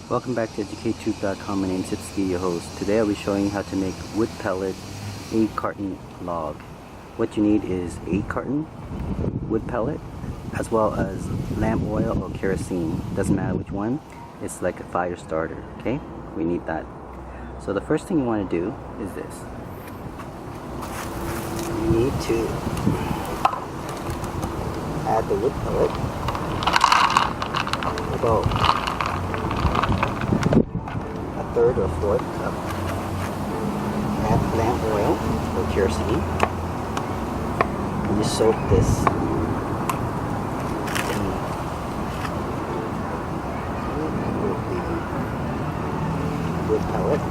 Welcome back to EducateTube.com. My name is Sipsky, your host. Today I'll be showing you how to make wood pellet 8 carton log. What you need is 8 carton wood pellet as well as lamp oil or kerosene. Doesn't matter which one. It's like a fire starter. Okay, we need that. So the first thing you want to do is this. You need to add the wood pellet about a third or fourth cup. Add lamp oil or kerosene. And you soak this in with the wood pellet.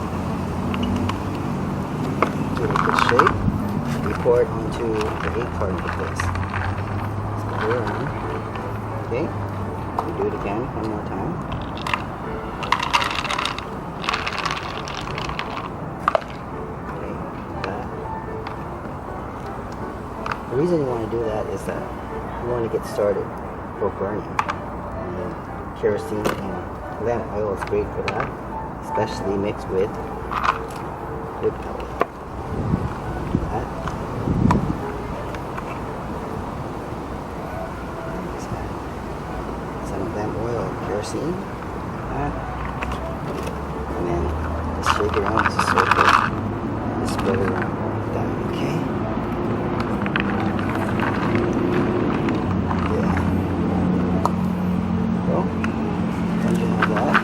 Give it a good shape. We pour it onto the 8 carton of this. Let's go around. Okay. We do it again one more time. Okay, that. The reason you want to do that is that you want to get started for burning. And kerosene and lamp oil is great for that, especially mixed with wood pellet. That. Some lamp oil and kerosene. That. And then just shake it around as a circle and spread it around like that. Okay. Yeah. Go. Something like that.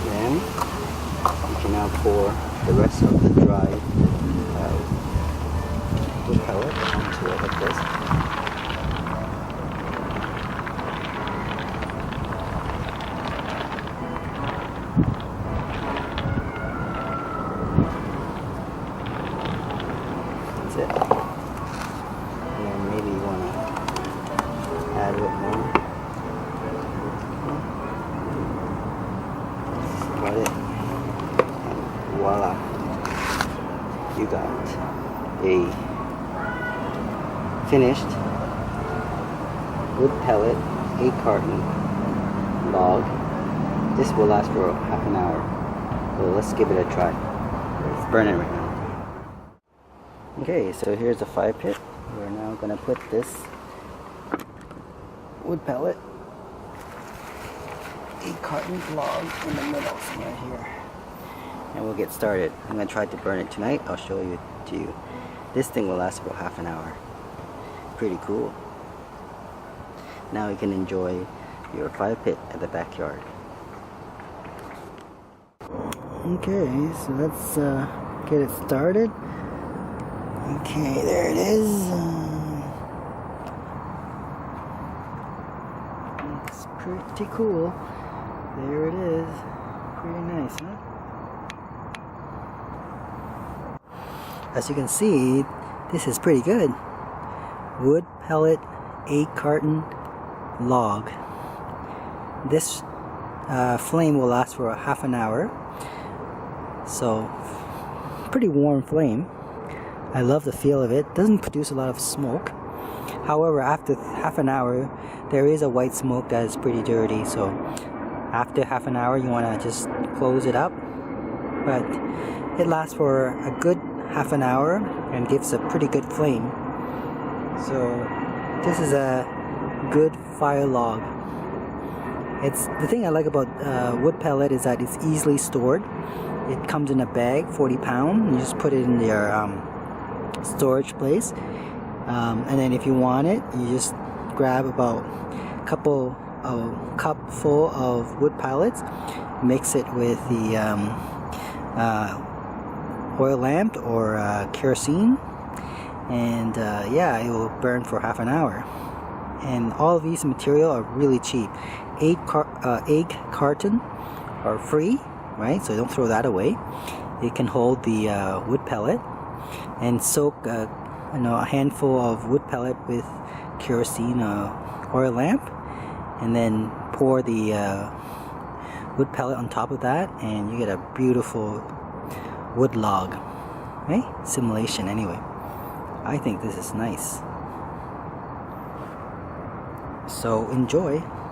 Then you can now pour the rest of the dried wood pellet onto it like this. That's it. And then maybe you want to add a bit more. That's about it. And voila. You got a finished wood pellet 8 carton log. This will last for half an hour. So let's give it a try. Let's burn it right now. Okay, so here's the fire pit. We're now going to put this wood pellet 8 carton log in the middle somewhere here. And we'll get started. I'm going to try to burn it tonight. I'll show you to you. This thing will last about half an hour. Pretty cool. Now you can enjoy your fire pit at the backyard. Okay, so let's get it started. Okay, there it is. It's pretty cool. There it is. Pretty nice, huh? As you can see, this is pretty good. Wood pellet 8 carton log. This flame will last for a half an hour. So, pretty warm flame. I love the feel of it. Doesn't produce a lot of smoke. However, after half an hour, there is a white smoke that is pretty dirty. So, after half an hour, you want to just close it up. But it lasts for a good half an hour and gives a pretty good flame. So, this is a good fire log. It's the thing I like about wood pellet is that it's easily stored. It comes in a bag, 40 pound. You just put it in your storage place, and then if you want it, you just grab about a cup full of wood pellets, mix it with the oil lamp or kerosene, and yeah, it will burn for half an hour. And all of these material are really cheap. 8 carton are free, right? So don't throw that away. It can hold the wood pellet and soak a handful of wood pellet with kerosene oil lamp, and then pour the wood pellet on top of that, and you get a beautiful wood log, right? Simulation anyway. I think this is nice. So enjoy.